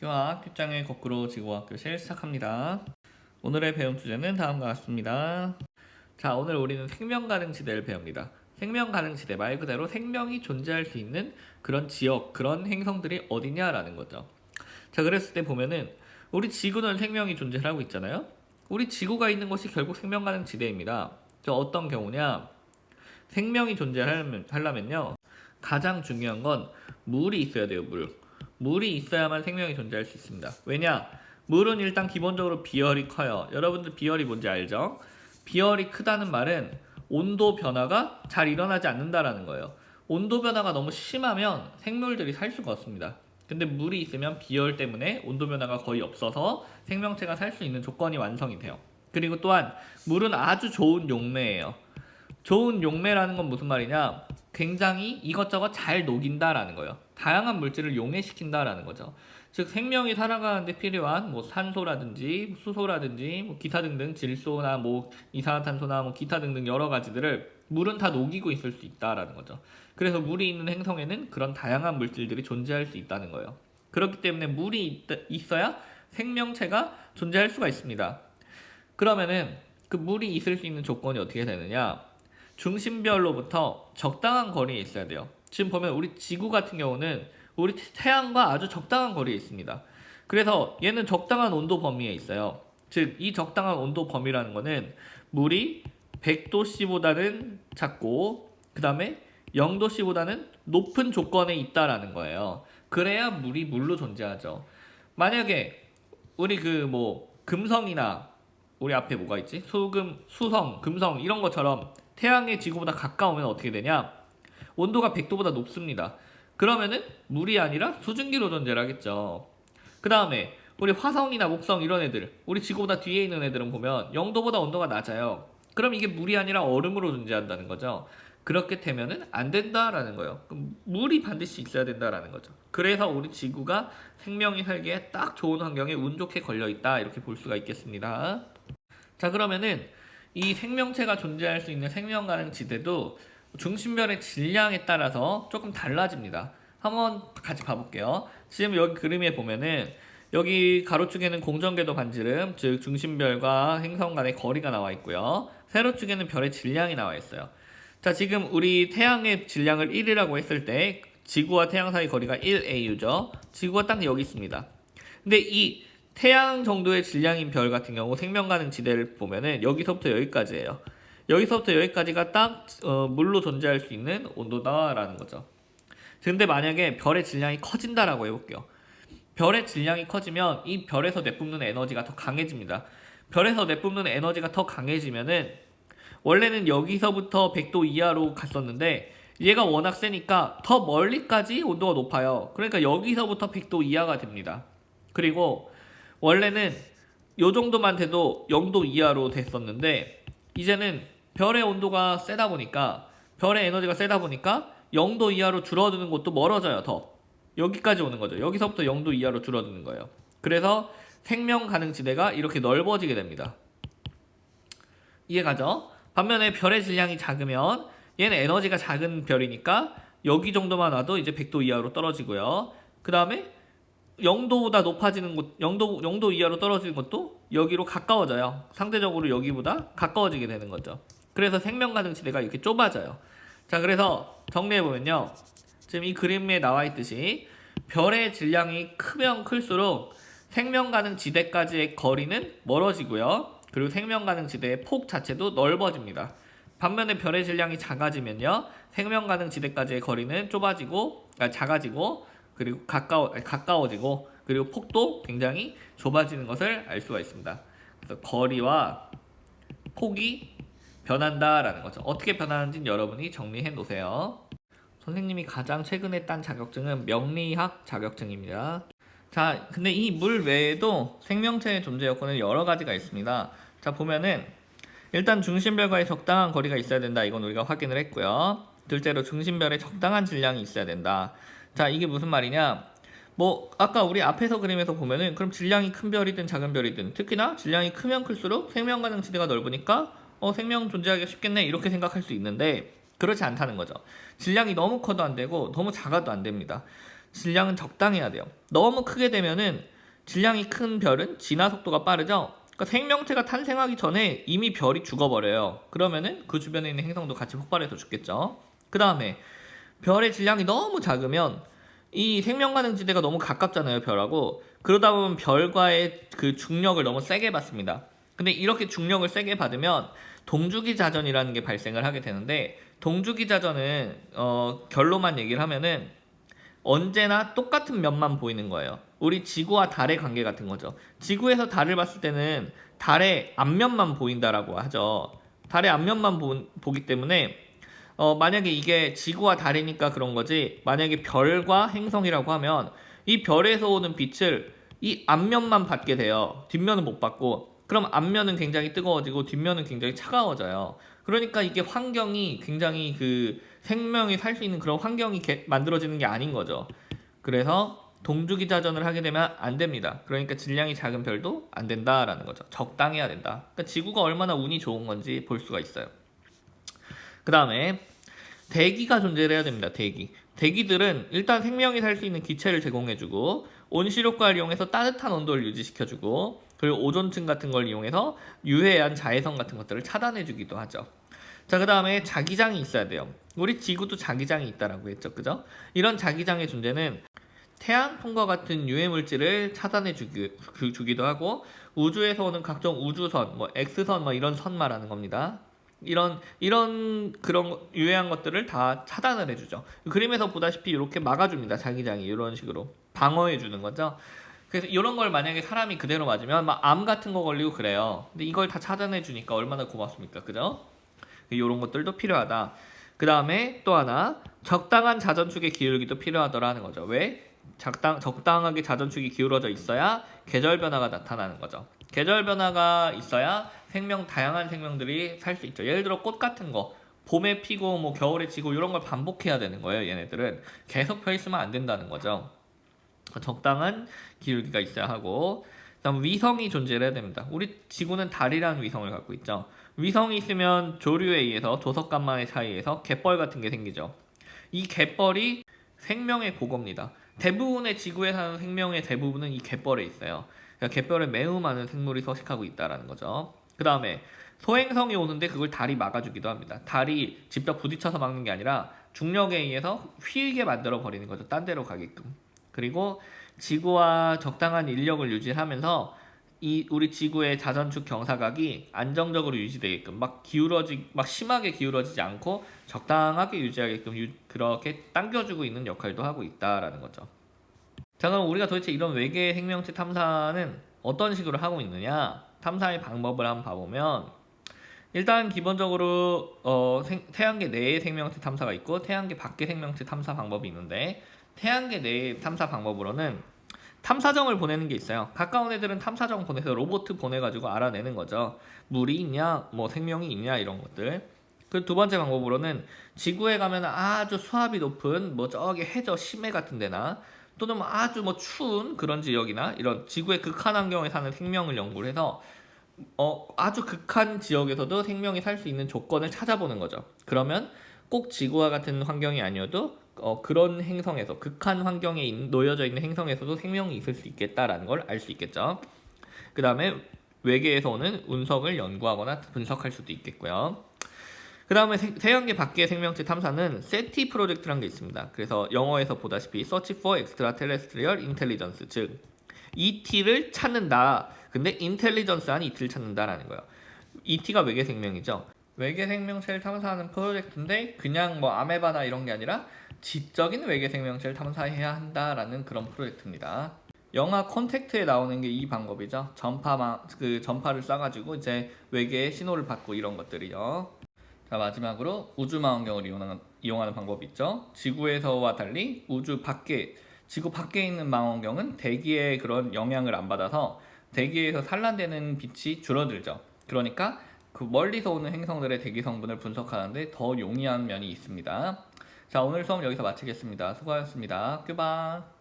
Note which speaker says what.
Speaker 1: 학교와 교장의 거꾸로 지구과학 교실 시작합니다. 오늘의 배움 주제는 다음과 같습니다. 자, 오늘 우리는 생명 가능 지대를 배웁니다. 생명 가능 지대 말 그대로 생명이 존재할 수 있는 그런 지역, 그런 행성들이 어디냐라는 거죠. 자, 그랬을 때 보면은 우리 지구는 생명이 존재를 하고 있잖아요. 우리 지구가 있는 곳이 결국 생명 가능 지대입니다. 저 어떤 경우냐? 생명이 존재하려면요. 가장 중요한 건 물이 있어야 돼요, 물. 물이 있어야만 생명이 존재할 수 있습니다. 왜냐? 물은 일단 기본적으로 비열이 커요. 여러분들 비열이 뭔지 알죠? 비열이 크다는 말은 온도 변화가 잘 일어나지 않는다라는 거예요. 온도 변화가 너무 심하면 생물들이 살 수가 없습니다. 근데 물이 있으면 비열 때문에 온도 변화가 거의 없어서 생명체가 살 수 있는 조건이 완성이 돼요. 그리고 또한 물은 아주 좋은 용매예요. 좋은 용매라는 건 무슨 말이냐? 굉장히 이것저것 잘 녹인다라는 거예요. 다양한 물질을 용해시킨다라는 거죠. 즉 생명이 살아가는데 필요한 뭐 산소라든지 수소라든지 뭐 기타 등등 질소나 뭐 이산화탄소나 뭐 기타 등등 여러 가지들을 물은 다 녹이고 있을 수 있다라는 거죠. 그래서 물이 있는 행성에는 그런 다양한 물질들이 존재할 수 있다는 거예요. 그렇기 때문에 물이 있어야 생명체가 존재할 수가 있습니다. 그러면은 그 물이 있을 수 있는 조건이 어떻게 되느냐? 중심별로부터 적당한 거리에 있어야 돼요. 지금 보면 우리 지구 같은 경우는 우리 태양과 아주 적당한 거리에 있습니다. 그래서 얘는 적당한 온도 범위에 있어요. 즉, 이 적당한 온도 범위라는 거는 물이 100도씨보다는 작고 그 다음에 0도씨보다는 높은 조건에 있다라는 거예요. 그래야 물이 물로 존재하죠. 만약에 우리 그 뭐 금성이나 우리 앞에 뭐가 있지? 수금, 수성, 금성 이런 것처럼 태양의 지구보다 가까우면 어떻게 되냐? 온도가 100도보다 높습니다. 그러면은 물이 아니라 수증기로 존재를 하겠죠. 그 다음에 우리 화성이나 목성 이런 애들, 우리 지구보다 뒤에 있는 애들은 보면 0도보다 온도가 낮아요. 그럼 이게 물이 아니라 얼음으로 존재한다는 거죠. 그렇게 되면은 안 된다라는 거예요. 그럼 물이 반드시 있어야 된다라는 거죠. 그래서 우리 지구가 생명이 살기에 딱 좋은 환경에 운 좋게 걸려 있다 이렇게 볼 수가 있겠습니다. 자, 그러면은 이 생명체가 존재할 수 있는 생명 가능 지대도 중심별의 질량에 따라서 조금 달라집니다. 한번 같이 봐볼게요. 지금 여기 그림에 보면은 여기 가로축에는 공전궤도 반지름, 즉 중심별과 행성 간의 거리가 나와 있고요. 세로축에는 별의 질량이 나와 있어요. 자, 지금 우리 태양의 질량을 1이라고 했을 때 지구와 태양 사이 거리가 1AU죠. 지구가 딱 여기 있습니다. 근데 이 태양 정도의 질량인 별 같은 경우 생명 가능 지대를 보면은 여기서부터 여기까지예요. 여기서부터 여기까지가 딱 물로 존재할 수 있는 온도다라는 거죠. 근데 만약에 별의 질량이 커진다라고 해볼게요. 별의 질량이 커지면 이 별에서 내뿜는 에너지가 더 강해집니다. 별에서 내뿜는 에너지가 더 강해지면은 원래는 여기서부터 100도 이하로 갔었는데 얘가 워낙 세니까 더 멀리까지 온도가 높아요. 그러니까 여기서부터 100도 이하가 됩니다. 그리고 원래는 요 정도만 돼도 0도 이하로 됐었는데 이제는 별의 온도가 세다 보니까 별의 에너지가 세다 보니까 0도 이하로 줄어드는 곳도 멀어져요. 더 여기까지 오는 거죠. 여기서부터 0도 이하로 줄어드는 거예요. 그래서 생명 가능 지대가 이렇게 넓어지게 됩니다. 이해가죠? 반면에 별의 질량이 작으면 얘는 에너지가 작은 별이니까 여기 정도만 와도 이제 100도 이하로 떨어지고요. 그 다음에 0도보다 높아지는 곳, 0도 이하로 떨어지는 것도 여기로 가까워져요. 상대적으로 여기보다 가까워지게 되는 거죠. 그래서 생명 가능 지대가 이렇게 좁아져요. 자, 그래서 정리해보면요. 지금 이 그림에 나와 있듯이 별의 질량이 크면 클수록 생명 가능 지대까지의 거리는 멀어지고요. 그리고 생명 가능 지대의 폭 자체도 넓어집니다. 반면에 별의 질량이 작아지면요. 생명 가능 지대까지의 거리는 작아지고 그리고 가까워지고 그리고 폭도 굉장히 좁아지는 것을 알 수가 있습니다. 그래서 거리와 폭이 변한다라는 거죠. 어떻게 변하는지는 여러분이 정리해 놓으세요. 선생님이 가장 최근에 딴 자격증은 명리학 자격증입니다. 자, 근데 이 물 외에도 생명체의 존재 여건은 여러 가지가 있습니다. 자, 보면은 일단 중심별과의 적당한 거리가 있어야 된다. 이건 우리가 확인을 했고요. 둘째로 중심별에 적당한 질량이 있어야 된다. 자, 이게 무슨 말이냐? 뭐 아까 우리 앞에서 그림에서 보면은 그럼 질량이 큰 별이든 작은 별이든 특히나 질량이 크면 클수록 생명 가능 지대가 넓으니까 생명 존재하기가 쉽겠네 이렇게 생각할 수 있는데 그렇지 않다는 거죠. 질량이 너무 커도 안 되고 너무 작아도 안 됩니다. 질량은 적당해야 돼요. 너무 크게 되면은 질량이 큰 별은 진화 속도가 빠르죠. 그러니까 생명체가 탄생하기 전에 이미 별이 죽어버려요. 그러면은 그 주변에 있는 행성도 같이 폭발해서 죽겠죠. 그 다음에 별의 질량이 너무 작으면 이 생명가능지대가 너무 가깝잖아요, 별하고. 그러다 보면 별과의 그 중력을 너무 세게 받습니다. 근데 이렇게 중력을 세게 받으면 동주기자전이라는 게 발생을 하게 되는데, 동주기자전은 결로만 얘기를 하면은 언제나 똑같은 면만 보이는 거예요. 우리 지구와 달의 관계 같은 거죠. 지구에서 달을 봤을 때는 달의 앞면만 보인다라고 하죠. 달의 앞면만 보기 때문에 만약에 이게 지구와 달이니까 그런 거지, 만약에 별과 행성이라고 하면 이 별에서 오는 빛을 이 앞면만 받게 돼요. 뒷면은 못 받고. 그럼 앞면은 굉장히 뜨거워지고 뒷면은 굉장히 차가워져요. 그러니까 이게 환경이 굉장히 그 생명이 살 수 있는 그런 환경이 만들어지는 게 아닌 거죠. 그래서 동주기자전을 하게 되면 안 됩니다. 그러니까 질량이 작은 별도 안 된다라는 거죠. 적당해야 된다. 그러니까 지구가 얼마나 운이 좋은 건지 볼 수가 있어요. 그 다음에 대기가 존재를 해야 됩니다. 대기들은 일단 생명이 살 수 있는 기체를 제공해주고, 온실효과를 이용해서 따뜻한 온도를 유지시켜주고, 그리고 오존층 같은 걸 이용해서 유해한 자외선 같은 것들을 차단해주기도 하죠. 자, 그 다음에 자기장이 있어야 돼요. 우리 지구도 자기장이 있다라고 했죠, 그죠? 이런 자기장의 존재는 태양풍과 같은 유해 물질을 차단해 주기도 하고, 우주에서 오는 각종 우주선, 뭐 X선, 뭐 이런 선 말하는 겁니다. 이런 그런 유해한 것들을 다 차단을 해주죠. 그림에서 보다시피 이렇게 막아줍니다. 자기장이 이런 식으로 방어해 주는 거죠. 그래서 이런 걸 만약에 사람이 그대로 맞으면 막 암 같은 거 걸리고 그래요. 근데 이걸 다 차단해 주니까 얼마나 고맙습니까, 그죠? 이런 것들도 필요하다. 그 다음에 또 하나, 적당한 자전축의 기울기도 필요하더라는 거죠. 왜? 적당하게 자전축이 기울어져 있어야 계절 변화가 나타나는 거죠. 계절 변화가 있어야 다양한 생명들이 살 수 있죠. 예를 들어 꽃 같은 거, 봄에 피고 뭐 겨울에 지고 이런 걸 반복해야 되는 거예요. 얘네들은 계속 펴 있으면 안 된다는 거죠. 적당한 기울기가 있어야 하고, 그다음 위성이 존재를 해야 됩니다. 우리 지구는 달이라는 위성을 갖고 있죠. 위성이 있으면 조류에 의해서, 조석간만의 차이에서 갯벌 같은 게 생기죠. 이 갯벌이 생명의 보고입니다. 대부분의 지구에 사는 생명의 대부분은 이 갯벌에 있어요. 그러니까 갯벌에 매우 많은 생물이 서식하고 있다는 거죠. 그 다음에 소행성이 오는데 그걸 달이 막아주기도 합니다. 달이 직접 부딪혀서 막는 게 아니라 중력에 의해서 휘게 만들어 버리는 거죠. 딴 데로 가게끔. 그리고 지구와 적당한 인력을 유지하면서 우리 지구의 자전축 경사각이 안정적으로 유지되게끔 막 심하게 기울어지지 않고 적당하게 유지하게끔 그렇게 당겨주고 있는 역할도 하고 있다라는 거죠. 자, 그럼 우리가 도대체 이런 외계 생명체 탐사는 어떤 식으로 하고 있느냐? 탐사의 방법을 한번 봐보면, 일단 기본적으로 태양계 내의 생명체 탐사가 있고 태양계 밖의 생명체 탐사 방법이 있는데, 태양계 내의 탐사 방법으로는 탐사정을 보내는 게 있어요. 가까운 애들은 탐사정 보내서 로봇 보내가지고 알아내는 거죠. 물이 있냐, 뭐 생명이 있냐, 이런 것들. 그 두 번째 방법으로는 지구에 가면 아주 수압이 높은 뭐 저기 해저 심해 같은 데나, 또는 뭐 아주 뭐 추운 그런 지역이나 이런 지구의 극한 환경에 사는 생명을 연구를 해서 아주 극한 지역에서도 생명이 살 수 있는 조건을 찾아보는 거죠. 그러면 꼭 지구와 같은 환경이 아니어도 그런 행성에서, 극한 환경에 놓여져 있는 행성에서도 생명이 있을 수 있겠다라는 걸 알 수 있겠죠. 그 다음에 외계에서 오는 운석을 연구하거나 분석할 수도 있겠고요. 그 다음에 태양계 밖의 생명체 탐사는 세티 프로젝트라는 게 있습니다. 그래서 영어에서 보다시피 Search for Extraterrestrial Intelligence, 즉 ET를 찾는다. 근데 인텔리전스한 ET를 찾는다라는 거예요. ET가 외계 생명이죠. 외계 생명체를 탐사하는 프로젝트인데 그냥 뭐 아메바나 이런 게 아니라 지적인 외계 생명체를 탐사해야 한다라는 그런 프로젝트입니다. 영화 컨택트에 나오는 게 이 방법이죠. 전파를 쏴가지고 이제 외계의 신호를 받고 이런 것들이요. 자, 마지막으로 우주망원경을 이용하는 방법이 있죠. 지구에서와 달리 지구 밖에 있는 망원경은 대기의 그런 영향을 안 받아서 대기에서 산란되는 빛이 줄어들죠. 그러니까 그 멀리서 오는 행성들의 대기 성분을 분석하는데 더 용이한 면이 있습니다. 자, 오늘 수업 여기서 마치겠습니다. 수고하셨습니다. 큐바.